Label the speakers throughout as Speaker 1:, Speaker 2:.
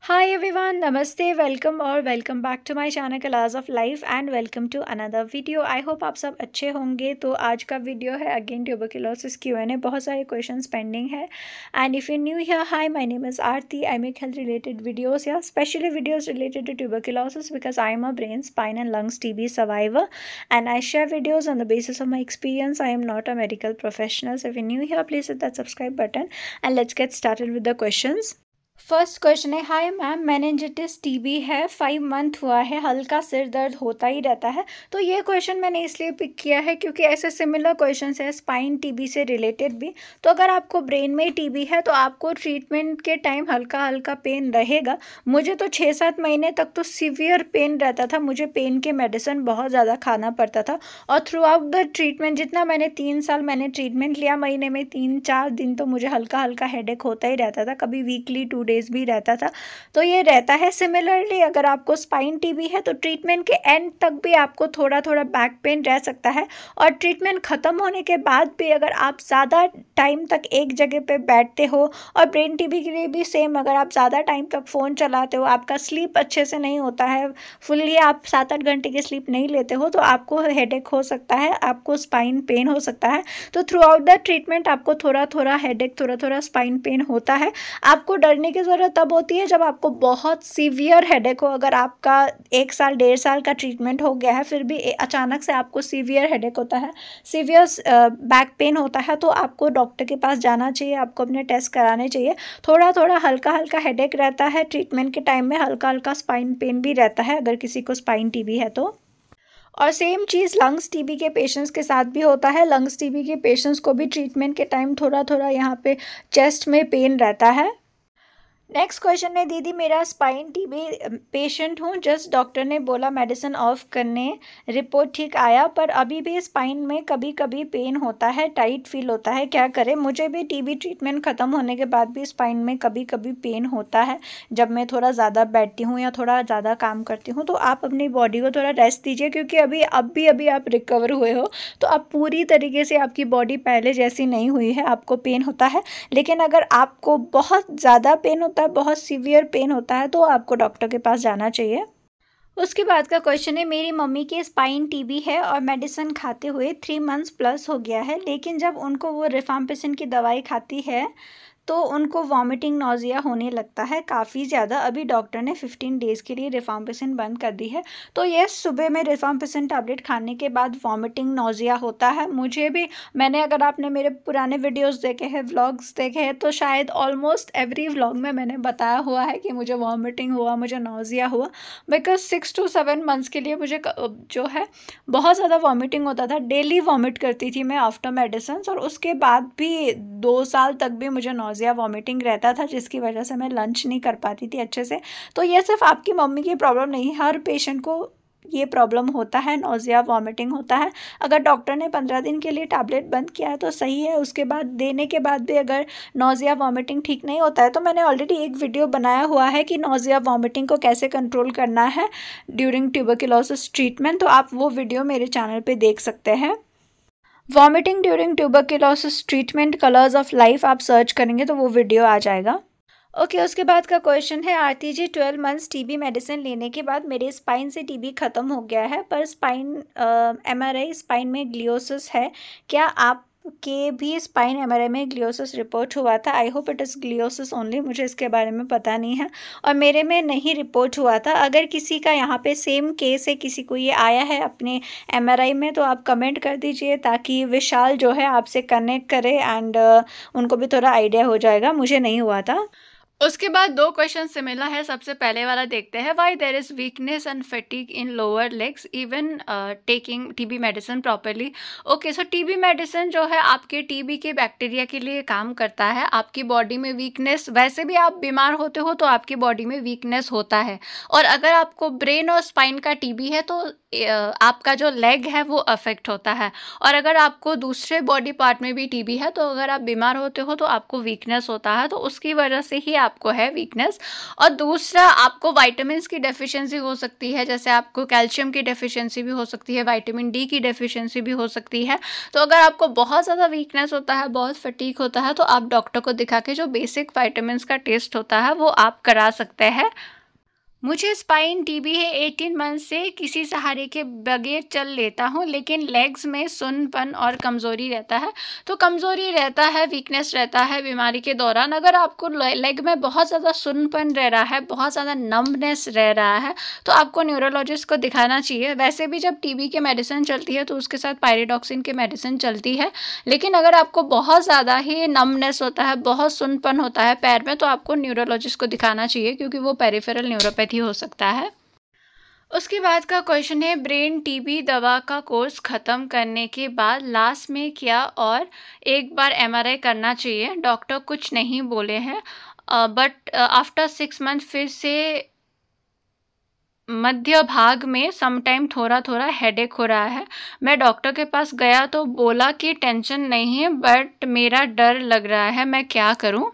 Speaker 1: हाय everyone, नमस्ते, welcome और welcome back to my channel colours of life and welcome to another video. I hope आप सब अच्छे होंगे। तो आज का वीडियो है अगेन ट्यूबरक्लोसिस Q&A। बहुत सारे क्वेश्चंस पेंडिंग है and if you new here, hi, my name is Aarti. I make health related videos या specially videos related to tuberculosis because I am a brain spine and lungs TB survivor and I share videos on the basis of my experience. I am not a medical professional. So if you're new here, please hit that subscribe button and let's get started with the questions. First question है, hi ma'am, meningitis TB है, 5 month हुआ है, हल्का सिर दर्द होता ही रहता है। तो ये क्वेश्चन मैंने इसलिए पिक किया है क्योंकि ऐसे सिमिलर क्वेश्चन है स्पाइन TB से रिलेटेड भी। तो अगर आपको ब्रेन में TB है तो आपको ट्रीटमेंट के टाइम हल्का हल्का पेन रहेगा। मुझे तो 6-7 महीने तक तो सीवियर पेन रहता था, मुझे पेन के मेडिसिन बहुत ज़्यादा खाना पड़ता था और थ्रू आउट द ट्रीटमेंट जितना मैंने 3 साल मैंने ट्रीटमेंट लिया, महीने में 3-4 दिन तो मुझे हल्का हल्का हेडेक होता ही रहता था, कभी वीकली 2 डेज भी रहता था। तो ये रहता है। सिमिलरली अगर आपको स्पाइन TB है तो ट्रीटमेंट के एंड तक भी आपको थोड़ा थोड़ा बैक पेन रह सकता है और ट्रीटमेंट ख़त्म होने के बाद भी अगर आप ज़्यादा टाइम तक एक जगह पे बैठते हो, और ब्रेन TB के लिए भी सेम, अगर आप ज़्यादा टाइम तक फ़ोन चलाते हो, आपका स्लीप अच्छे से नहीं होता है, फुल्ली आप 7-8 घंटे की स्लीप नहीं लेते हो, तो आपको हेडेक हो सकता है, आपको स्पाइन पेन हो सकता है। तो थ्रू आउट द ट्रीटमेंट आपको थोड़ा थोड़ा हेडेक, थोड़ा थोड़ा स्पाइन पेन होता है। आपको डरने की ज़रूरत तब होती है जब आपको बहुत सीवियर हेडेक हो। अगर आपका 1 साल 1.5 साल का ट्रीटमेंट हो गया है फिर भी अचानक से आपको सीवियर हेडेक होता है, सीवियर बैक पेन होता है, तो आपको डॉक्टर के पास जाना चाहिए, आपको अपने टेस्ट कराने चाहिए। थोड़ा थोड़ा हल्का हल्का हेडेक रहता है ट्रीटमेंट के टाइम में, हल्का हल्का स्पाइन पेन भी रहता है अगर किसी को स्पाइन TB है तो। और सेम चीज़ लंग्स TB के पेशेंट्स के साथ भी होता है। लंग्स TB के पेशेंट्स को भी ट्रीटमेंट के टाइम थोड़ा थोड़ा यहाँ पे चेस्ट में पेन रहता है। नेक्स्ट क्वेश्चन है, दीदी मेरा स्पाइन TB पेशेंट हूँ, जस्ट डॉक्टर ने बोला मेडिसिन ऑफ करने, रिपोर्ट ठीक आया, पर अभी भी स्पाइन में कभी कभी पेन होता है, टाइट फील होता है, क्या करें? मुझे भी TB ट्रीटमेंट ख़त्म होने के बाद भी स्पाइन में कभी कभी पेन होता है जब मैं थोड़ा ज़्यादा बैठती हूँ या थोड़ा ज़्यादा काम करती हूँ। तो आप अपनी बॉडी को थोड़ा रेस्ट दीजिए क्योंकि अभी आप रिकवर हुए हो, तो अब पूरी तरीके से आपकी बॉडी पहले जैसी नहीं हुई है, आपको पेन होता है। लेकिन अगर आपको बहुत ज़्यादा पेन होता है, बहुत सीवियर पेन होता है, तो आपको डॉक्टर के पास जाना चाहिए। उसके बाद का क्वेश्चन है, मेरी मम्मी की स्पाइन TB है और मेडिसिन खाते हुए 3 मंथ्स प्लस हो गया है, लेकिन जब उनको वो रिफाम्पिसिन की दवाई खाती है तो उनको वॉमिटिंग नौजिया होने लगता है काफ़ी ज़्यादा। अभी डॉक्टर ने 15 डेज़ के लिए रिफाम्पिसिन बंद कर दी है। तो ये सुबह में रिफाम्पिसिन टैबलेट खाने के बाद वॉमिटिंग नौजिया होता है। मुझे भी, अगर आपने मेरे पुराने वीडियोस देखे हैं, व्लॉग्स देखे हैं, तो शायद ऑलमोस्ट एवरी व्लॉग में मैंने बताया हुआ है कि मुझे वॉमिटिंग हुआ, मुझे नौजिया हुआ, बिकॉज 6 to 7 मंथ्स के लिए मुझे जो है बहुत ज़्यादा वॉमिटिंग होता था। डेली वॉमिट करती थी मैं आफ्टर मेडिसिन, और उसके बाद भी 2 साल तक भी मुझे नौजिया वॉमिटिंग रहता था, जिसकी वजह से मैं लंच नहीं कर पाती थी अच्छे से। तो ये सिर्फ आपकी मम्मी की प्रॉब्लम नहीं है, हर पेशेंट को ये प्रॉब्लम होता है, नौजिया वॉमिटिंग होता है। अगर डॉक्टर ने 15 दिन के लिए टैबलेट बंद किया है तो सही है, उसके बाद देने के बाद भी अगर नौजिया वॉमिटिंग ठीक नहीं होता है तो मैंने ऑलरेडी एक वीडियो बनाया हुआ है कि नौजिया वॉमिटिंग को कैसे कंट्रोल करना है ड्यूरिंग ट्यूबरक्लोसिस ट्रीटमेंट, तो आप वो वीडियो मेरे चैनल पर देख सकते हैं। Vomiting during tuberculosis treatment colours of life आप सर्च करेंगे तो वो वीडियो आ जाएगा। ओके, उसके बाद का क्वेश्चन है, आरती जी 12 मंथ्स TB मेडिसिन लेने के बाद मेरे स्पाइन से TB ख़त्म हो गया है, पर स्पाइन MRI स्पाइन में ग्लियोसिस है, क्या आप के भी स्पाइन MRI में ग्लियोसिस रिपोर्ट हुआ था? I hope it is gliosis only, मुझे इसके बारे में पता नहीं है और मेरे में नहीं रिपोर्ट हुआ था। अगर किसी का यहाँ पे सेम केस है, किसी को ये आया है अपने MRI में, तो आप कमेंट कर दीजिए ताकि विशाल जो है आपसे कनेक्ट करे एंड उनको भी थोड़ा आइडिया हो जाएगा। मुझे नहीं हुआ था। उसके बाद 2 क्वेश्चन सिमिलर है। सबसे पहले वाला देखते हैं, why there is weakness and fatigue in lower legs even taking TB medicine properly. Okay, so TB medicine जो है आपके TB के बैक्टीरिया के लिए काम करता है। आपकी बॉडी में वीकनेस, वैसे भी आप बीमार होते हो तो आपकी बॉडी में वीकनेस होता है, और अगर आपको ब्रेन और स्पाइन का TB है तो आपका जो लेग है वो अफेक्ट होता है। और अगर आपको दूसरे बॉडी पार्ट में भी टीबी है, तो अगर आप बीमार होते हो तो आपको वीकनेस होता है, तो उसकी वजह से ही आपको है वीकनेस। और दूसरा, आपको विटामिन्स की डेफिशिएंसी हो सकती है, जैसे आपको कैल्शियम की डेफिशिएंसी भी हो सकती है, विटामिन डी की डेफिशिएंसी भी हो सकती है। तो अगर आपको बहुत ज़्यादा वीकनेस होता है, बहुत फटीग होता है, तो आप डॉक्टर को दिखा के जो बेसिक विटामिन्स का टेस्ट होता है वो आप करा सकते हैं। मुझे स्पाइन टीबी है, 18 मंथ से किसी सहारे के बगैर चल लेता हूँ, लेकिन लेग्स में सुन्नपन और कमज़ोरी रहता है। तो कमज़ोरी रहता है, वीकनेस रहता है बीमारी के दौरान। अगर आपको लेग में बहुत ज़्यादा सुन्नपन रह रहा है, बहुत ज़्यादा नम्बनेस रह रहा है, तो आपको न्यूरोलॉजिस्ट को दिखाना चाहिए। वैसे भी जब टीबी की मेडिसिन चलती है तो उसके साथ पायरिडॉक्सिन की मेडिसिन चलती है, लेकिन अगर आपको बहुत ज़्यादा ही नम्बनेस होता है, बहुत सुन्नपन होता है पैर में, तो आपको न्यूरोलॉजिस्ट को दिखाना चाहिए, क्योंकि वो पेरिफेरल न्यूरोपैथी हो सकता है। उसके बाद का क्वेश्चन है, ब्रेन टीबी दवा का कोर्स ख़त्म करने के बाद लास्ट में क्या और एक बार एमआरआई करना चाहिए? डॉक्टर कुछ नहीं बोले हैं, बट आफ्टर 6 मंथ फिर से मध्य भाग में समटाइम थोड़ा थोड़ा हेडेक हो रहा है। मैं डॉक्टर के पास गया तो बोला कि टेंशन नहीं है, बट मेरा डर लग रहा है, मैं क्या करूं?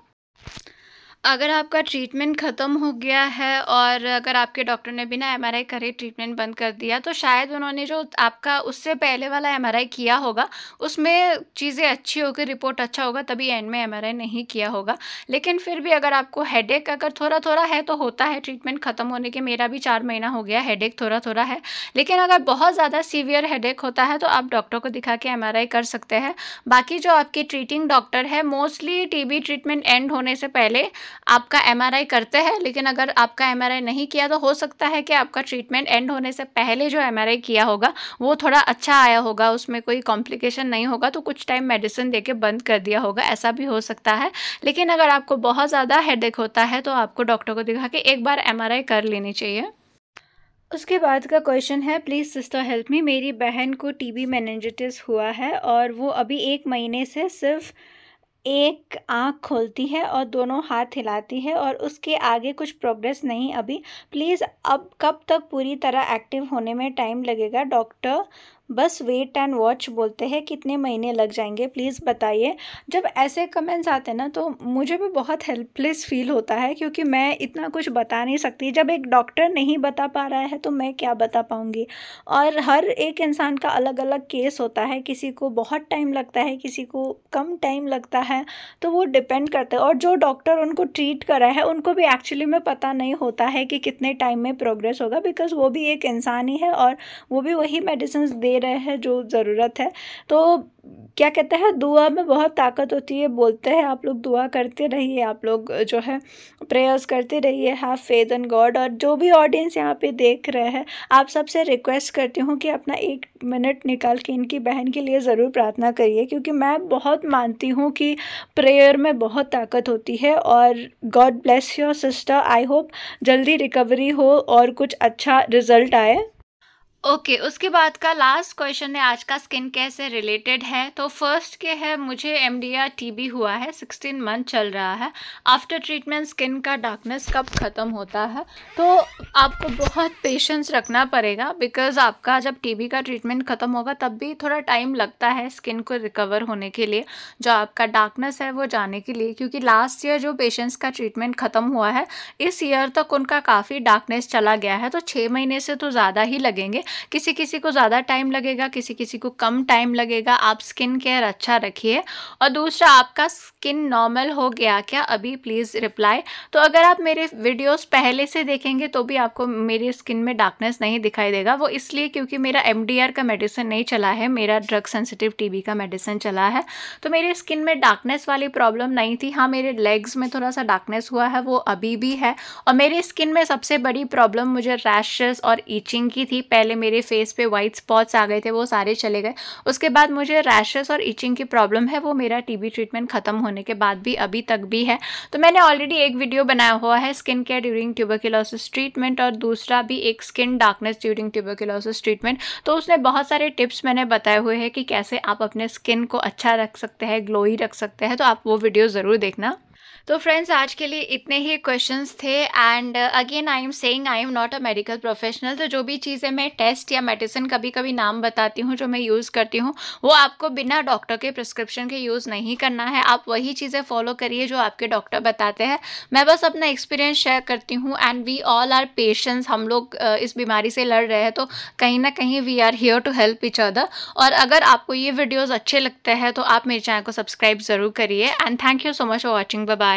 Speaker 1: अगर आपका ट्रीटमेंट ख़त्म हो गया है और अगर आपके डॉक्टर ने बिना एमआरआई करे ट्रीटमेंट बंद कर दिया, तो शायद उन्होंने जो आपका उससे पहले वाला एमआरआई किया होगा उसमें चीज़ें अच्छी होगी, रिपोर्ट अच्छा होगा, तभी एंड में एमआरआई नहीं किया होगा। लेकिन फिर भी अगर आपको हेडेक अगर थोड़ा थोड़ा है तो होता है, ट्रीटमेंट ख़त्म होने के मेरा भी 4 महीना हो गया, हेडेक थोड़ा थोड़ा है। लेकिन अगर बहुत ज़्यादा सीवियर हेडेक होता है तो आप डॉक्टर को दिखा के एमआरआई कर सकते हैं। बाकी जो आपके ट्रीटिंग डॉक्टर है, मोस्टली टीबी ट्रीटमेंट एंड होने से पहले आपका एमआरआई करते हैं। लेकिन अगर आपका एमआरआई नहीं किया तो हो सकता है कि आपका ट्रीटमेंट एंड होने से पहले जो एमआरआई किया होगा वो थोड़ा अच्छा आया होगा, उसमें कोई कॉम्प्लिकेशन नहीं होगा, तो कुछ टाइम मेडिसिन देके बंद कर दिया होगा, ऐसा भी हो सकता है। लेकिन अगर आपको बहुत ज़्यादा हेडेक होता है तो आपको डॉक्टर को दिखा के एक बार एमआरआई कर लेनी चाहिए। उसके बाद का क्वेश्चन है, प्लीज़ सिस्टर हेल्प मी, मेरी बहन को टीबी मेनिंजाइटिस हुआ है और वो अभी 1 महीने से सिर्फ एक आँख खोलती है और दोनों हाथ हिलाती है और उसके आगे कुछ प्रोग्रेस नहीं अभी। प्लीज़ अब कब तक पूरी तरह एक्टिव होने में टाइम लगेगा? डॉक्टर बस वेट एंड वॉच बोलते हैं, कितने महीने लग जाएंगे, प्लीज़ बताइए। जब ऐसे कमेंट्स आते हैं ना तो मुझे भी बहुत हेल्पलेस फील होता है, क्योंकि मैं इतना कुछ बता नहीं सकती। जब एक डॉक्टर नहीं बता पा रहा है तो मैं क्या बता पाऊँगी? और हर एक इंसान का अलग अलग केस होता है, किसी को बहुत टाइम लगता है, किसी को कम टाइम लगता है, तो वो डिपेंड करता है। और जो डॉक्टर उनको ट्रीट करा है उनको भी एक्चुअली में पता नहीं होता है कि कितने टाइम में प्रोग्रेस होगा, बिकॉज़ वो भी एक इंसान ही है और वो भी वही मेडिसिन दे रहे हैं जो ज़रूरत है। तो क्या कहते हैं, दुआ में बहुत ताकत होती है, बोलते हैं। आप लोग दुआ करते रहिए, आप लोग जो है प्रेयर्स करते रहिए, हैव फेथ इन गॉड। और जो भी ऑडियंस यहाँ पे देख रहे हैं, आप सबसे रिक्वेस्ट करती हूँ कि अपना 1 मिनट निकाल के इनकी बहन के लिए ज़रूर प्रार्थना करिए, क्योंकि मैं बहुत मानती हूँ कि प्रेयर में बहुत ताकत होती है। और God bless your sister, I hope जल्दी रिकवरी हो और कुछ अच्छा रिजल्ट आए। ओके, उसके बाद का लास्ट क्वेश्चन है आज का, स्किन केयर से रिलेटेड है। तो फर्स्ट के है, मुझे एमडीआर टीबी हुआ है, 16 मंथ चल रहा है। आफ्टर ट्रीटमेंट स्किन का डार्कनेस कब ख़त्म होता है? तो आपको बहुत पेशेंस रखना पड़ेगा, बिकॉज़ आपका जब टीबी का ट्रीटमेंट ख़त्म होगा तब भी थोड़ा टाइम लगता है स्किन को रिकवर होने के लिए, जो आपका डार्कनेस है वो जाने के लिए। क्योंकि लास्ट ईयर जो पेशेंट्स का ट्रीटमेंट ख़त्म हुआ है, इस ईयर तक उनका काफ़ी डार्कनेस चला गया है। तो 6 महीने से तो ज़्यादा ही लगेंगे, किसी किसी को ज़्यादा टाइम लगेगा, किसी किसी को कम टाइम लगेगा। आप स्किन केयर अच्छा रखिए। और दूसरा, आपका स्किन नॉर्मल हो गया क्या अभी? Please reply. तो अगर आप मेरे वीडियोस पहले से देखेंगे तो भी आपको मेरी स्किन में डार्कनेस नहीं दिखाई देगा। वो इसलिए क्योंकि मेरा एमडीआर का मेडिसिन नहीं चला है, मेरा ड्रग सेंसिटिव टीबी का मेडिसिन चला है। तो मेरी स्किन में डार्कनेस वाली प्रॉब्लम नहीं थी। हाँ, मेरे लेग्स में थोड़ा सा डार्कनेस हुआ है, वो अभी भी है। और मेरी स्किन में सबसे बड़ी प्रॉब्लम मुझे रैशेस और ईचिंग की थी। पहले मेरे फेस पे वाइट स्पॉट्स आ गए थे, वो सारे चले गए। उसके बाद मुझे रैशेस और ईचिंग की प्रॉब्लम है, वो मेरा टीबी ट्रीटमेंट ख़त्म होने के बाद भी अभी तक भी है। तो मैंने ऑलरेडी एक वीडियो बनाया हुआ है skin care during tuberculosis treatment, और दूसरा भी एक skin darkness during tuberculosis treatment. तो उसमें बहुत सारे टिप्स मैंने बताए हुए हैं कि कैसे आप अपने स्किन को अच्छा रख सकते हैं, ग्लोई रख सकते हैं। तो आप वो वीडियो ज़रूर देखना। तो फ्रेंड्स आज के लिए इतने ही क्वेश्चंस थे and again I am saying I am not a medical professional. तो जो भी चीज़ें मैं टेस्ट या मेडिसिन कभी कभी नाम बताती हूँ जो मैं यूज़ करती हूँ, वो आपको बिना डॉक्टर के प्रिस्क्रिप्शन के यूज़ नहीं करना है। आप वही चीज़ें फॉलो करिए जो आपके डॉक्टर बताते हैं। मैं बस अपना एक्सपीरियंस शेयर करती हूँ and we all are patients. हम लोग इस बीमारी से लड़ रहे हैं, तो कहीं ना कहीं we are here to help each other. और अगर आपको ये वीडियोज़ अच्छे लगते हैं तो आप मेरे चैनल को सब्सक्राइब ज़रूर करिए and thank you so much for watching. Bye bye.